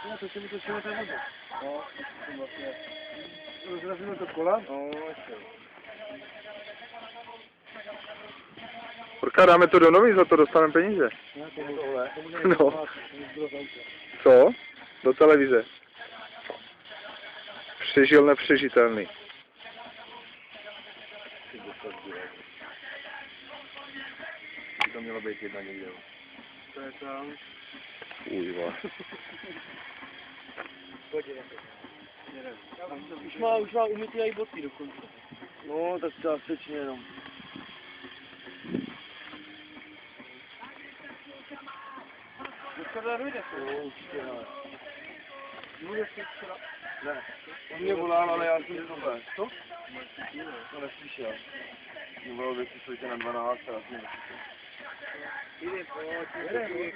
No, to si mi to všiml ten vodu. No, to vlastně. Rozrazíme to kola? No, ještě. Porka, dáme to do nový, za to dostaneme peníze. Ne, tohle. No. Co? Do televize. Přežil nepřežitelný. To mělo být jedna někde. To je tam. Ujva. Už má umytý i boty dokonce. No, tak částečně jenom. Dneska teda dojde? No, určitě ne. Můžeš si včera? Ne. On mě volal, ale já jsem tohle. Co? No, neslyšel. Mluvil bych si, že na 12 a já jsem neslyšel. Jde, pojď,